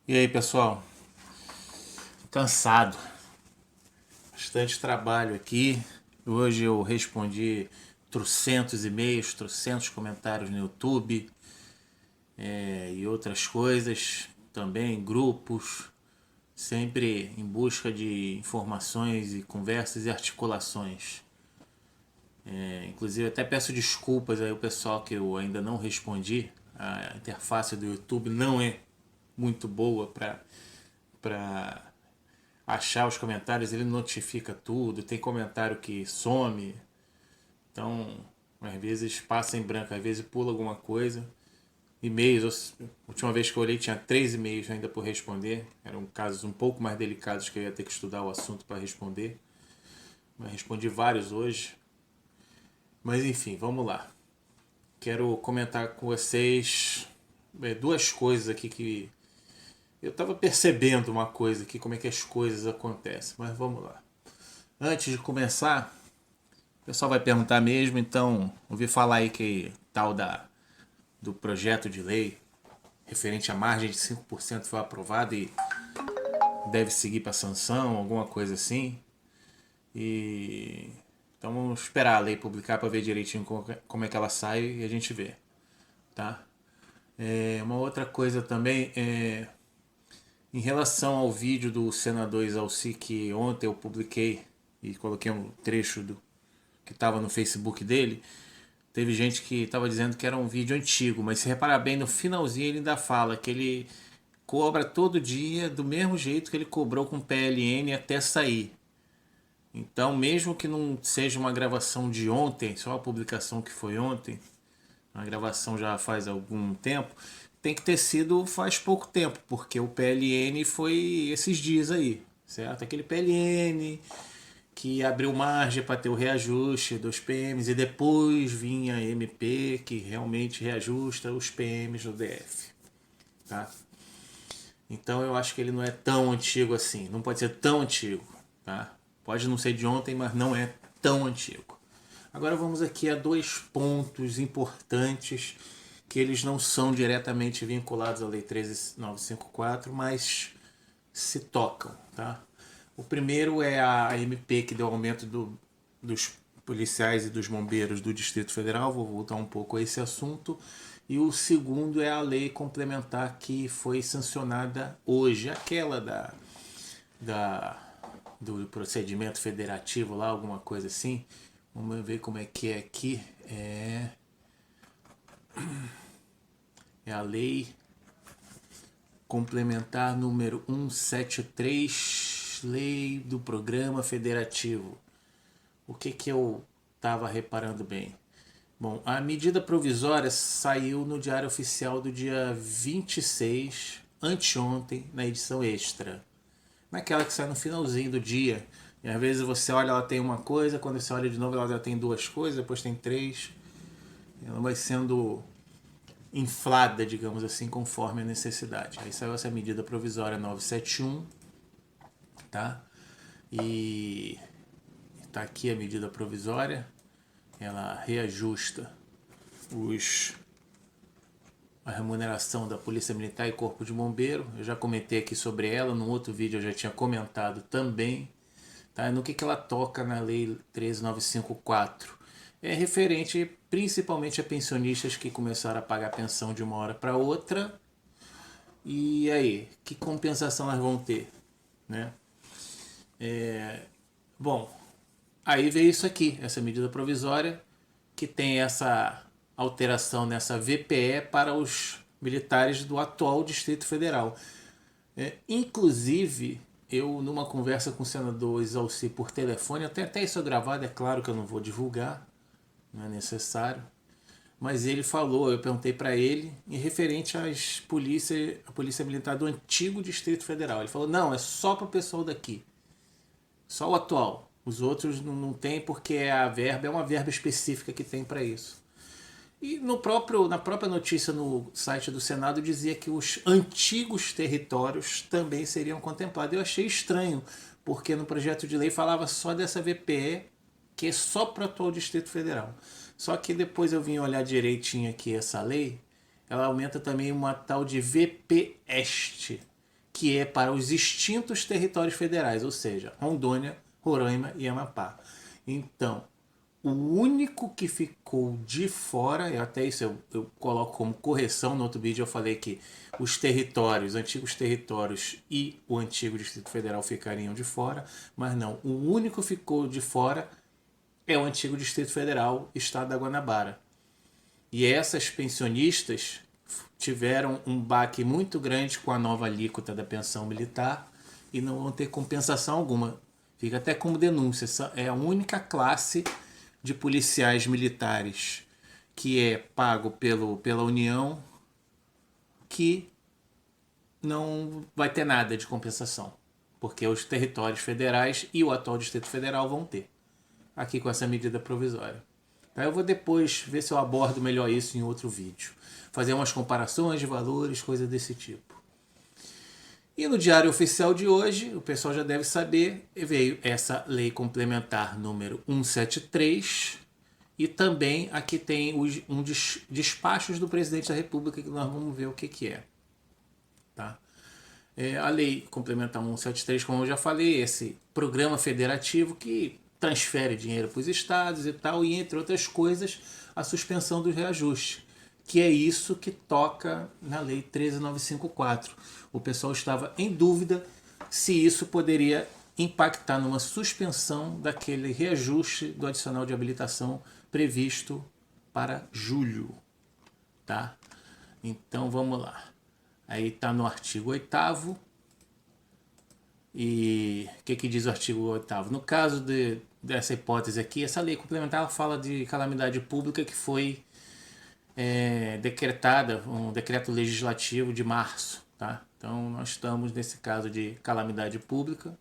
E aí, pessoal? Cansado. Bastante trabalho aqui. Hoje eu respondi trocentos e-mails, trocentos comentários no YouTube, e outras coisas, também grupos, sempre em busca de informações e conversas e articulações. Inclusive até peço desculpas aí ao pessoal que eu ainda não respondi. A interface do YouTube não é muito boa para achar os comentários, ele notifica tudo, tem comentário que some, então às vezes passa em branco, às vezes pula alguma coisa. E-mails, a última vez que eu olhei tinha 3 e-mails ainda por responder, eram casos um pouco mais delicados que eu ia ter que estudar o assunto para responder, mas respondi vários hoje. Mas enfim, vamos lá. Quero comentar com vocês duas coisas aqui que eu estava percebendo uma coisa aqui, como é que as coisas acontecem, mas vamos lá. Antes de começar, o pessoal vai perguntar mesmo, então ouvi falar aí que tal do projeto de lei referente à margem de 5% foi aprovado e deve seguir para sanção, alguma coisa assim. E então vamos esperar a lei publicar para ver direitinho como é que ela sai e a gente vê, tá? Uma outra coisa também em relação ao vídeo do senador Isalci que ontem eu publiquei e coloquei um trecho do que estava no Facebook dele. Teve gente que estava dizendo que era um vídeo antigo, mas se reparar bem, no finalzinho ele ainda fala que ele cobra todo dia do mesmo jeito que ele cobrou com o PLN até sair. Então, mesmo que não seja uma gravação de ontem, só a publicação que foi ontem, a gravação já faz algum tempo, tem que ter sido faz pouco tempo, porque o PLN foi esses dias aí, certo? Aquele PLN que abriu margem para ter o reajuste dos PMs e depois vinha a MP que realmente reajusta os PMs do DF, tá? Então eu acho que ele não é tão antigo assim, não pode ser tão antigo, tá? Pode não ser de ontem, mas não é tão antigo. Agora vamos aqui a dois pontos importantes que eles não são diretamente vinculados à Lei 13954, mas se tocam, tá? O primeiro é a MP que deu aumento dos policiais e dos bombeiros do Distrito Federal, vou voltar um pouco a esse assunto. E o segundo é a lei complementar que foi sancionada hoje, aquela da, do procedimento federativo lá, alguma coisa assim. Vamos ver como é que é aqui. É a lei complementar número 173, lei do programa federativo. O que eu estava reparando bem? Bom, a medida provisória saiu no Diário Oficial do dia 26, anteontem, na edição extra. Naquela que sai no finalzinho do dia. E às vezes você olha, ela tem uma coisa, quando você olha de novo, ela já tem duas coisas, depois tem três. Ela vai sendo inflada, digamos assim, conforme a necessidade. Aí saiu essa medida provisória 971, tá? E tá aqui a medida provisória. Ela reajusta os a remuneração da Polícia Militar e Corpo de Bombeiro. Eu já comentei aqui sobre ela, no outro vídeo eu já tinha comentado também. Tá? No que ela toca na Lei 13954? É referente principalmente a pensionistas que começaram a pagar pensão de uma hora para outra. E aí, que compensação elas vão ter? Né? Bom, aí veio isso aqui, essa medida provisória, que tem essa alteração nessa VPE para os militares do atual Distrito Federal. Inclusive, eu numa conversa com o senador Isalci por telefone, até isso é gravado, é claro que eu não vou divulgar, não é necessário, mas ele falou, eu perguntei para ele, em referente à polícia militar do antigo Distrito Federal. Ele falou, não, é só para o pessoal daqui, só o atual. Os outros não tem porque a verba é uma verba específica que tem para isso. E na própria notícia no site do Senado dizia que os antigos territórios também seriam contemplados. Eu achei estranho, porque no projeto de lei falava só dessa VPE, que é só para o atual Distrito Federal. Só que depois eu vim olhar direitinho aqui essa lei, ela aumenta também uma tal de VPEST, que é para os extintos territórios federais, ou seja, Rondônia, Roraima e Amapá. Então, o único que ficou de fora, e até isso eu coloco como correção, no outro vídeo eu falei que os territórios, antigos territórios e o antigo Distrito Federal ficariam de fora, mas não, o único que ficou de fora é o antigo Distrito Federal, Estado da Guanabara. E essas pensionistas tiveram um baque muito grande com a nova alíquota da pensão militar e não vão ter compensação alguma. Fica até como denúncia, é a única classe de policiais militares que é pago pela União que não vai ter nada de compensação, porque os territórios federais e o atual Distrito Federal vão ter, aqui com essa medida provisória. Então eu vou depois ver se eu abordo melhor isso em outro vídeo, fazer umas comparações de valores, coisas desse tipo. E no Diário Oficial de hoje, o pessoal já deve saber, veio essa lei complementar número 173, e também aqui tem um despachos do presidente da República, que nós vamos ver o que é. Tá? A lei complementar 173, como eu já falei, esse programa federativo que transfere dinheiro para os estados e tal, e entre outras coisas, a suspensão dos reajustes, que é isso que toca na Lei 13.954. O pessoal estava em dúvida se isso poderia impactar numa suspensão daquele reajuste do adicional de habilitação previsto para julho. Tá? Então vamos lá. Aí está no artigo 8º. E o que diz o artigo 8º? No caso dessa hipótese aqui, essa lei complementar fala de calamidade pública que foi decretada, um decreto legislativo de março. Tá? Então nós estamos nesse caso de calamidade pública.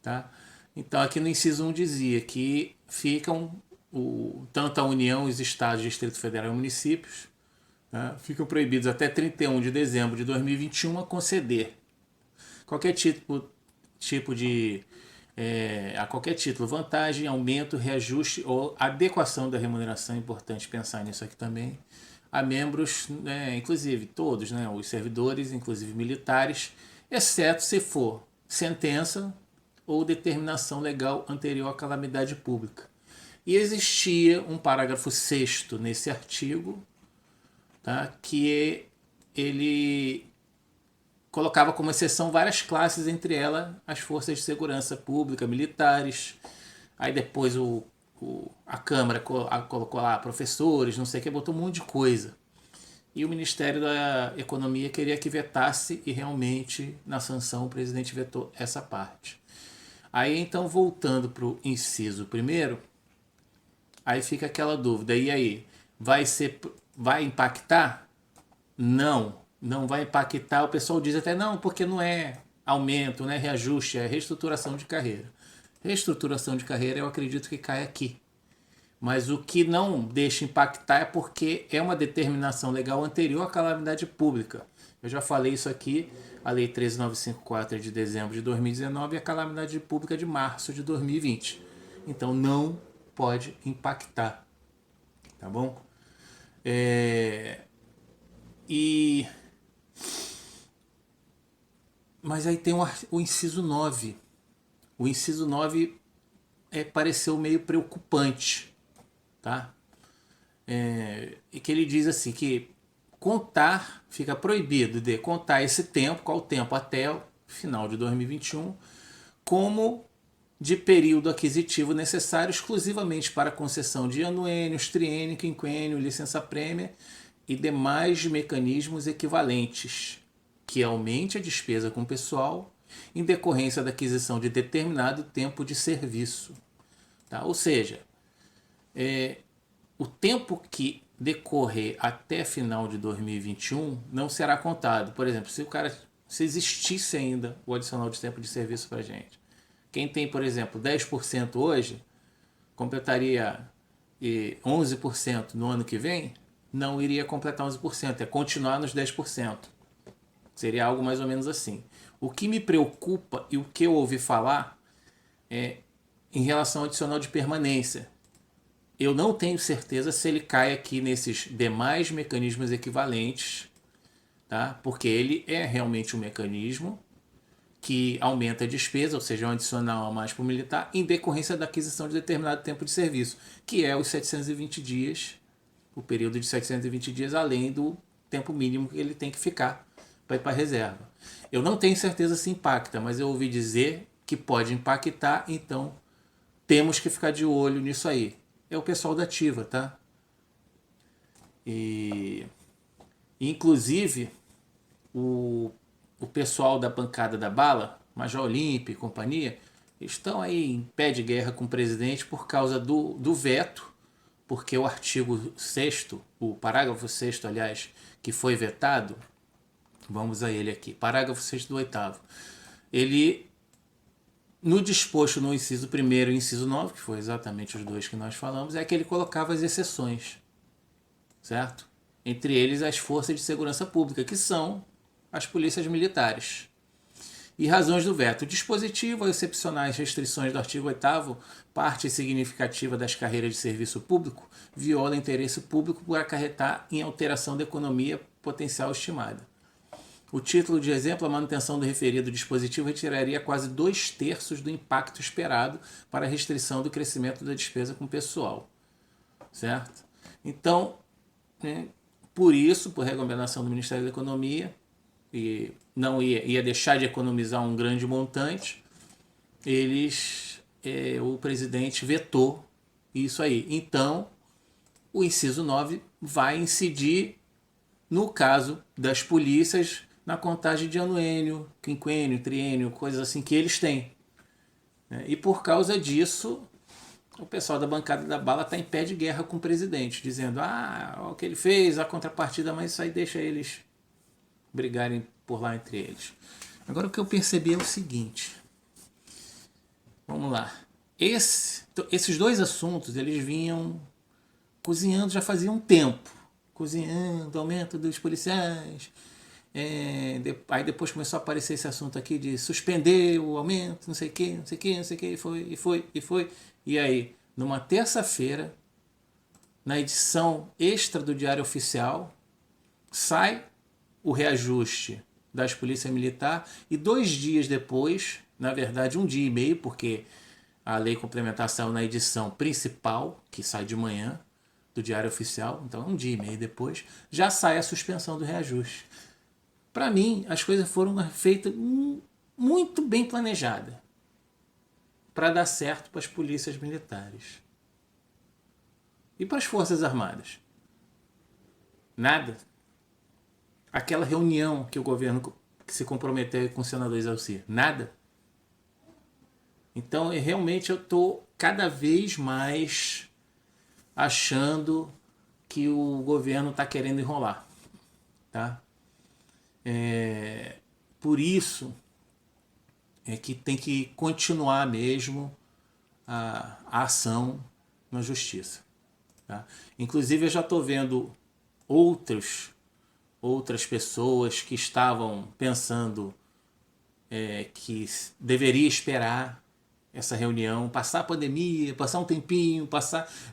Tá? Então aqui no inciso 1 dizia que ficam tanto a União, os estados, Distrito Federal e municípios, tá? Ficam proibidos até 31 de dezembro de 2021 a conceder qualquer tipo de a qualquer título, vantagem, aumento, reajuste ou adequação da remuneração, é importante pensar nisso aqui também, a membros, inclusive todos, os servidores, inclusive militares, exceto se for sentença ou determinação legal anterior à calamidade pública. E existia um parágrafo 6º nesse artigo, tá, que ele colocava como exceção várias classes, entre elas as forças de segurança pública, militares. Aí depois a Câmara colocou lá professores, não sei o que, botou um monte de coisa. E o Ministério da Economia queria que vetasse, e realmente na sanção o presidente vetou essa parte. Aí então, voltando para o inciso 1º, aí fica aquela dúvida, e aí, vai impactar? Não vai impactar. O pessoal diz até não, porque não é aumento, não é reajuste, é reestruturação de carreira. Reestruturação de carreira eu acredito que cai aqui. Mas o que não deixa impactar é porque é uma determinação legal anterior à calamidade pública. Eu já falei isso aqui, a Lei 13.954 é de dezembro de 2019 e a calamidade pública de março de 2020. Então não pode impactar. Tá bom? Mas aí tem o inciso 9. O inciso 9 pareceu meio preocupante. Tá? E que ele diz assim que fica proibido de contar esse tempo, qual o tempo até o final de 2021, como de período aquisitivo necessário exclusivamente para concessão de anuênios, triênio, quinquênio, licença-prêmia e demais mecanismos equivalentes, que aumente a despesa com pessoal em decorrência da aquisição de determinado tempo de serviço. Tá? Ou seja, o tempo que decorrer até final de 2021 não será contado. Por exemplo, se existisse ainda o adicional de tempo de serviço para a gente. Quem tem, por exemplo, 10% hoje, completaria 11% no ano que vem, não iria completar 11%, é continuar nos 10%. Seria algo mais ou menos assim. O que me preocupa e o que eu ouvi falar é em relação ao adicional de permanência. Eu não tenho certeza se ele cai aqui nesses demais mecanismos equivalentes, tá? Porque ele é realmente um mecanismo, que aumenta a despesa, ou seja, um adicional a mais para o militar, em decorrência da aquisição de determinado tempo de serviço, que é os 720 dias, o período de 720 dias, além do tempo mínimo que ele tem que ficar para ir para a reserva. Eu não tenho certeza se impacta, mas eu ouvi dizer que pode impactar, então temos que ficar de olho nisso aí. É o pessoal da ativa, tá? E inclusive o pessoal da bancada da bala, Major Olímpio e companhia, estão aí em pé de guerra com o presidente por causa do veto, porque o artigo 6º, o parágrafo 6º, aliás, que foi vetado, vamos a ele aqui, parágrafo 6º do 8º, ele, no disposto no inciso 1º e inciso 9, que foi exatamente os dois que nós falamos, é que ele colocava as exceções, certo? Entre eles as forças de segurança pública, que são as polícias militares. E razões do veto. O dispositivo, ao excepcionar as restrições do artigo 8º, parte significativa das carreiras de serviço público, viola interesse público por acarretar em alteração da economia potencial estimada. O título de exemplo, a manutenção do referido dispositivo retiraria quase 2/3 do impacto esperado para a restrição do crescimento da despesa com pessoal. Certo? Então, por isso, por recomendação do Ministério da Economia, e não ia deixar de economizar um grande montante, o presidente vetou isso aí. Então, o inciso 9 vai incidir no caso das polícias na contagem de anuênio, quinquênio, triênio, coisas assim que eles têm. E por causa disso, o pessoal da bancada da bala está em pé de guerra com o presidente, dizendo, o que ele fez, a contrapartida, mas isso aí deixa eles brigarem por lá entre eles. Agora o que eu percebi é o seguinte, vamos lá, esses dois assuntos eles vinham cozinhando já fazia um tempo, cozinhando, aumento dos policiais, aí depois começou a aparecer esse assunto aqui de suspender o aumento, não sei o que, não sei o que, não sei o que, e foi, e aí, numa terça-feira, na edição extra do Diário Oficial, sai o reajuste das polícias militares e 2 dias depois, na verdade 1 dia e meio, porque a lei complementar saiu na edição principal, que sai de manhã, do Diário Oficial, então 1 dia e meio depois, já sai a suspensão do reajuste. Para mim, as coisas foram feitas muito bem planejadas para dar certo para as polícias militares. E para as Forças Armadas? Nada. Aquela reunião que o governo se comprometeu com o senador Excelsior, nada. Então, realmente eu estou cada vez mais achando que o governo está querendo enrolar. Tá? Por isso é que tem que continuar mesmo a ação na justiça. Tá? Inclusive eu já estou vendo outras pessoas que estavam pensando que deveria esperar essa reunião, passar a pandemia, passar um tempinho,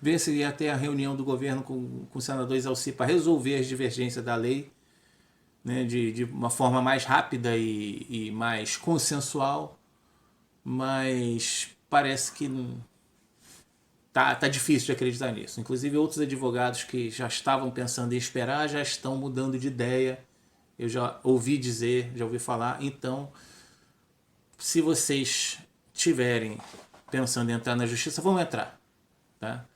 ver se ia ter a reunião do governo com o senador Excelsior para resolver as divergências da lei, né, de uma forma mais rápida e mais consensual, mas parece que tá difícil de acreditar nisso. Inclusive outros advogados que já estavam pensando em esperar já estão mudando de ideia. Eu já ouvi dizer, já ouvi falar. Então, se vocês estiverem pensando em entrar na justiça, vão entrar. Tá?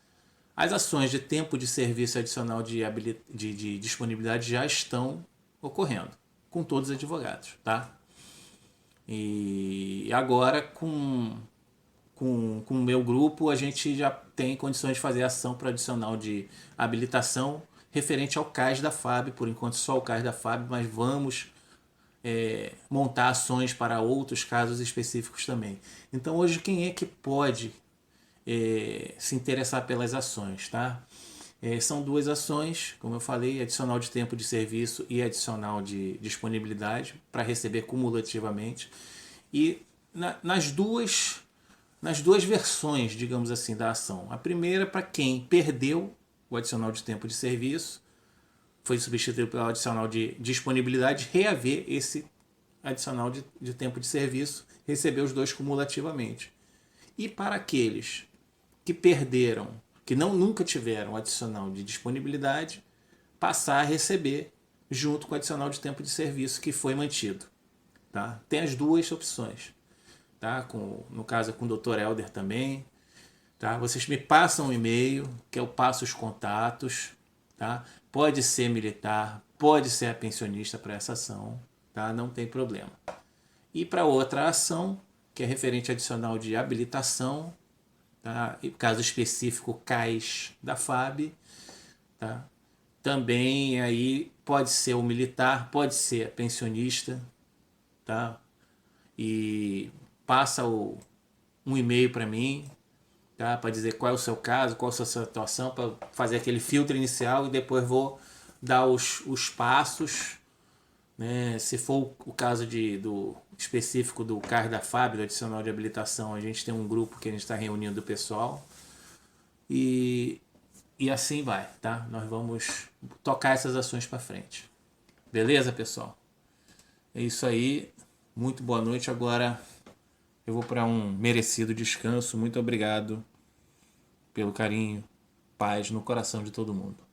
As ações de tempo de serviço adicional de disponibilidade já estão ocorrendo com todos os advogados. Tá? E agora, com o meu grupo, a gente já tem condições de fazer ação para adicional de habilitação referente ao CAS da FAB, por enquanto só o CAS da FAB, mas vamos montar ações para outros casos específicos também. Então hoje quem é que pode se interessar pelas ações? Tá? São 2 ações, como eu falei, adicional de tempo de serviço e adicional de disponibilidade para receber cumulativamente. E nas duas versões, digamos assim, da ação. A primeira para quem perdeu o adicional de tempo de serviço, foi substituído pelo adicional de disponibilidade, reaver esse adicional de tempo de serviço, receber os dois cumulativamente. E para aqueles que perderam, que nunca tiveram adicional de disponibilidade, passar a receber junto com o adicional de tempo de serviço que foi mantido. Tá? Tem as duas opções. Tá? No caso com o Dr. Helder também. Tá? Vocês me passam um e-mail, que eu passo os contatos. Tá? Pode ser militar, pode ser a pensionista para essa ação. Tá? Não tem problema. E para outra ação, que é referente adicional de habilitação, tá? E caso específico, CAIS da FAB, tá? Também aí pode ser o militar, pode ser a pensionista, tá? E passa um e-mail para mim, tá? Para dizer qual é o seu caso, qual é a sua situação, para fazer aquele filtro inicial e depois vou dar os passos, né? Se for o caso do específico do CAR da FAB, do adicional de habilitação, a gente tem um grupo que a gente está reunindo o pessoal e assim vai, tá? Nós vamos tocar essas ações para frente. Beleza, pessoal? É isso aí. Muito boa noite. Agora eu vou para um merecido descanso. Muito obrigado pelo carinho, paz no coração de todo mundo.